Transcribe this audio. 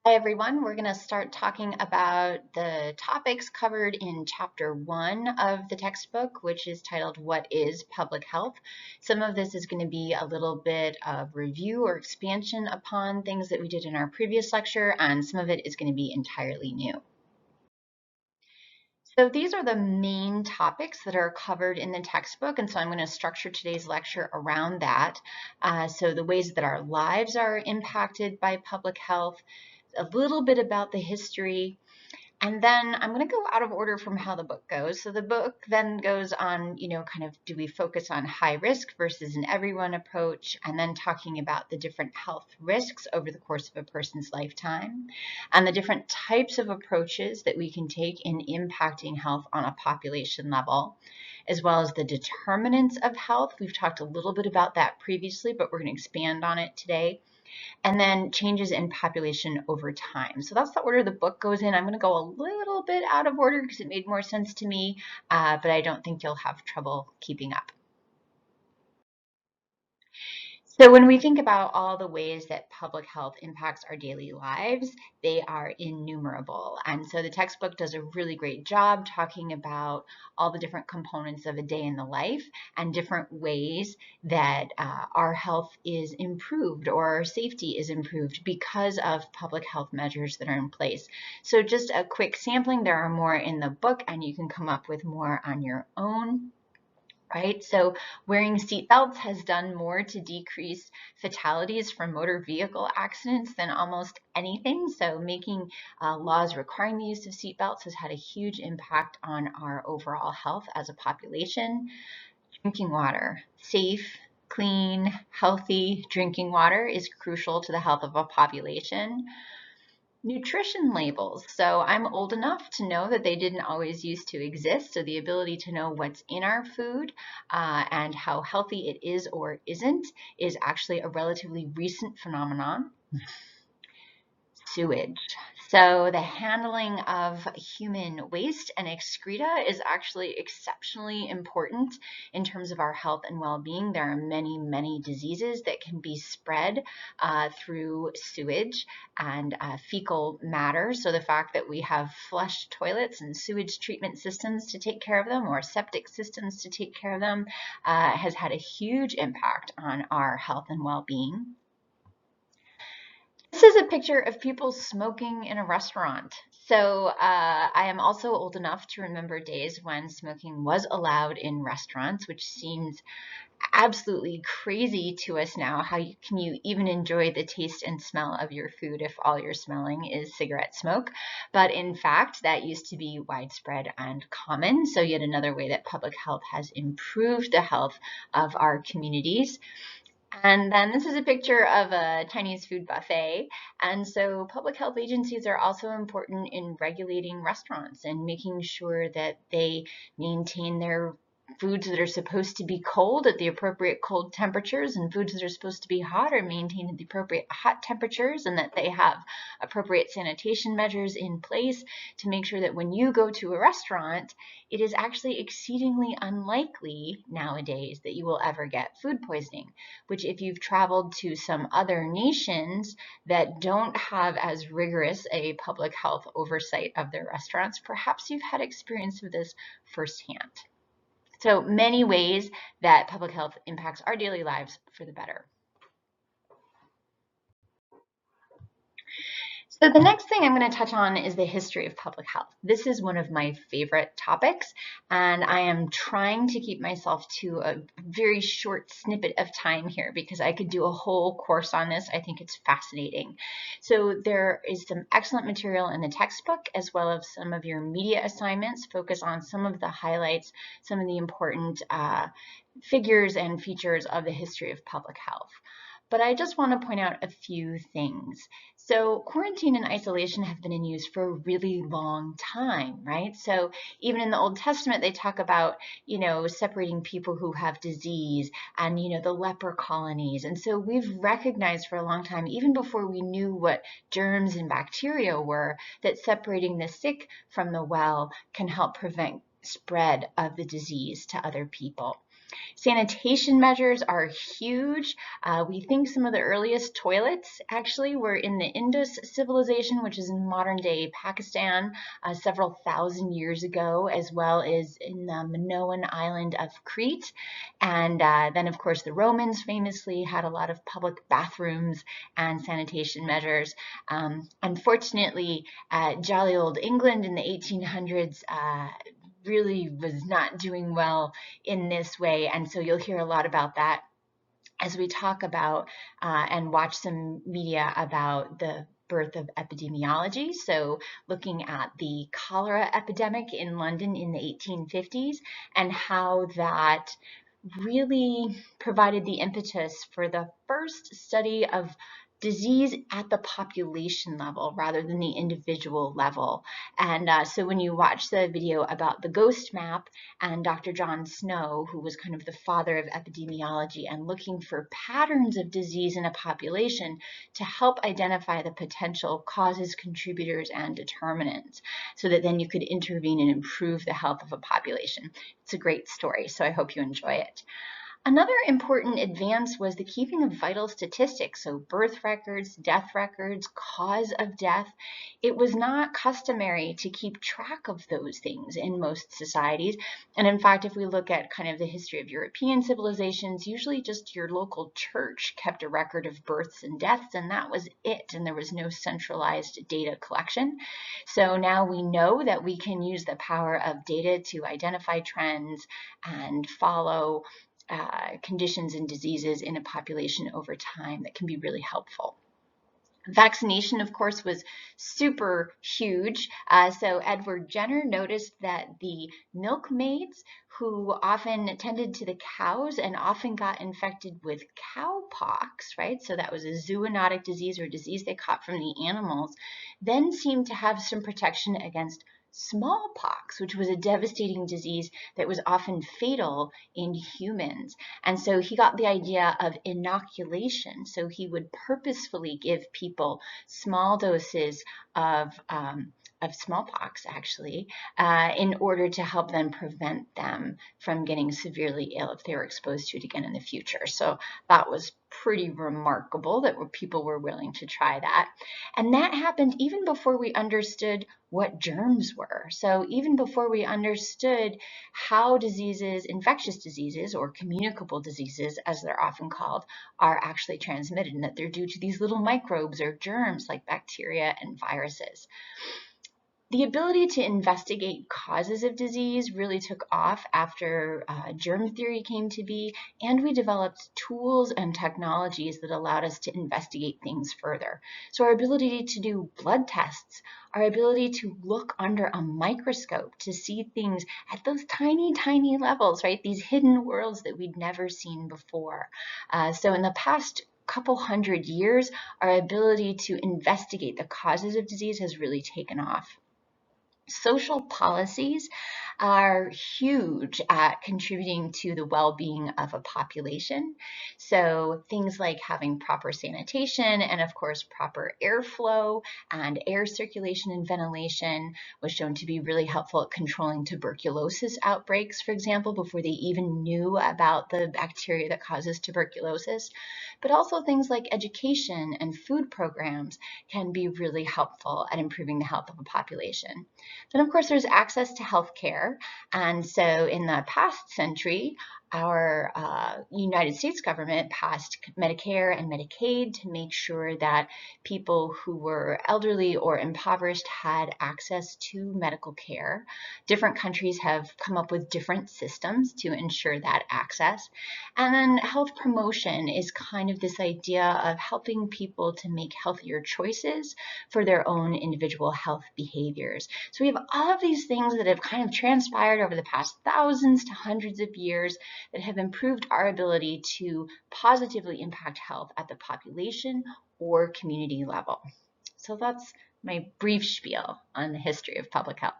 Hi everyone, we're going to start talking about the topics covered in chapter 1 of the textbook, which is titled What is Public Health? Some of this is going to be a little bit of review or expansion upon things that we did in our previous lecture, and some of it is going to be entirely new. So these are the main topics that are covered in the textbook, and so I'm going to structure today's lecture around that. So the ways that our lives are impacted by public health, a little bit about the history, and then I'm going to go out of order from how the book goes. So the book then goes on, kind of do we focus on high risk versus an everyone approach, and then talking about the different health risks over the course of a person's lifetime, and the different types of approaches that we can take in impacting health on a population level, as well as the determinants of health. We've talked a little bit about that previously, but we're going to expand on it today. And then changes in population over time. So that's the order the book goes in. I'm going to go a little bit out of order because it made more sense to me, but I don't think you'll have trouble keeping up. So when we think about all the ways that public health impacts our daily lives, they are innumerable. And so the textbook does a really great job talking about all the different components of a day in the life and different ways that our health is improved or our safety is improved because of public health measures that are in place. So just a quick sampling, there are more in the book and you can come up with more on your own. Right, so wearing seatbelts has done more to decrease fatalities from motor vehicle accidents than almost anything. So making laws requiring the use of seatbelts has had a huge impact on our overall health as a population. Drinking water, safe, clean, healthy drinking water is crucial to the health of a population. Nutrition labels. So I'm old enough to know that they didn't always used to exist. So the ability to know what's in our food and how healthy it is or isn't is actually a relatively recent phenomenon. Sewage. So the handling of human waste and excreta is actually exceptionally important in terms of our health and well-being. There are many, many diseases that can be spread through sewage and fecal matter. So the fact that we have flush toilets and sewage treatment systems to take care of them, or septic systems to take care of them, has had a huge impact on our health and well-being. This is a picture of people smoking in a restaurant. So I am also old enough to remember days when smoking was allowed in restaurants, which seems absolutely crazy to us now. How can you even enjoy the taste and smell of your food if all you're smelling is cigarette smoke? But in fact, that used to be widespread and common. So yet another way that public health has improved the health of our communities. And then this is a picture of a Chinese food buffet. And so public health agencies are also important in regulating restaurants and making sure that they maintain their foods that are supposed to be cold at the appropriate cold temperatures, and foods that are supposed to be hot are maintained at the appropriate hot temperatures, and that they have appropriate sanitation measures in place to make sure that when you go to a restaurant, it is actually exceedingly unlikely nowadays that you will ever get food poisoning, which if you've traveled to some other nations that don't have as rigorous a public health oversight of their restaurants, perhaps you've had experience with this firsthand. So many ways that public health impacts our daily lives for the better. So the next thing I'm going to touch on is the history of public health. This is one of my favorite topics, and I am trying to keep myself to a very short snippet of time here because I could do a whole course on this. I think it's fascinating. So there is some excellent material in the textbook, as well as some of your media assignments focus on some of the highlights, some of the important figures and features of the history of public health. But I just want to point out a few things. So quarantine and isolation have been in use for a really long time, right? So even in the Old Testament, they talk about, separating people who have disease and, the leper colonies. And so we've recognized for a long time, even before we knew what germs and bacteria were, that separating the sick from the well can help prevent spread of the disease to other people. Sanitation measures are huge. We think some of the earliest toilets actually were in the Indus civilization, which is in modern day Pakistan, several thousand years ago, as well as in the Minoan island of Crete. And then, of course, the Romans famously had a lot of public bathrooms and sanitation measures. Unfortunately, jolly old England in the 1800s really was not doing well in this way. And so you'll hear a lot about that as we talk about and watch some media about the birth of epidemiology. So looking at the cholera epidemic in London in the 1850s and how that really provided the impetus for the first study of disease at the population level rather than the individual level. And so when you watch the video about the ghost map and Dr. John Snow, who was kind of the father of epidemiology and looking for patterns of disease in a population to help identify the potential causes, contributors, and determinants so that then you could intervene and improve the health of a population. It's a great story, so I hope you enjoy it. Another important advance was the keeping of vital statistics, so birth records, death records, cause of death. It was not customary to keep track of those things in most societies. And in fact, if we look at kind of the history of European civilizations, usually just your local church kept a record of births and deaths, and that was it. And there was no centralized data collection. So now we know that we can use the power of data to identify trends and follow conditions and diseases in a population over time that can be really helpful. Vaccination, of course, was super huge. So Edward Jenner noticed that the milkmaids who often tended to the cows and often got infected with cowpox, right? So that was a zoonotic disease or a disease they caught from the animals, then seemed to have some protection against smallpox, which was a devastating disease that was often fatal in humans. And so he got the idea of inoculation. So he would purposefully give people small doses of smallpox, actually, in order to help them prevent them from getting severely ill if they were exposed to it again in the future. So that was pretty remarkable that people were willing to try that. And that happened even before we understood what germs were. So even before we understood how diseases, infectious diseases or communicable diseases, as they're often called, are actually transmitted, and that they're due to these little microbes or germs like bacteria and viruses. The ability to investigate causes of disease really took off after germ theory came to be, and we developed tools and technologies that allowed us to investigate things further. So our ability to do blood tests, our ability to look under a microscope to see things at those tiny, tiny levels, right? These hidden worlds that we'd never seen before. So in the past couple hundred years, our ability to investigate the causes of disease has really taken off. Social policies are huge at contributing to the well-being of a population. So things like having proper sanitation and of course proper airflow and air circulation and ventilation was shown to be really helpful at controlling tuberculosis outbreaks, for example, before they even knew about the bacteria that causes tuberculosis. But also things like education and food programs can be really helpful at improving the health of a population. Then, of course, there's access to health care. And so in the past century, our United States government passed Medicare and Medicaid to make sure that people who were elderly or impoverished had access to medical care. Different countries have come up with different systems to ensure that access. And then health promotion is kind of this idea of helping people to make healthier choices for their own individual health behaviors. So we have all of these things that have kind of transpired over the past thousands to hundreds of years that have improved our ability to positively impact health at the population or community level. So that's my brief spiel on the history of public health.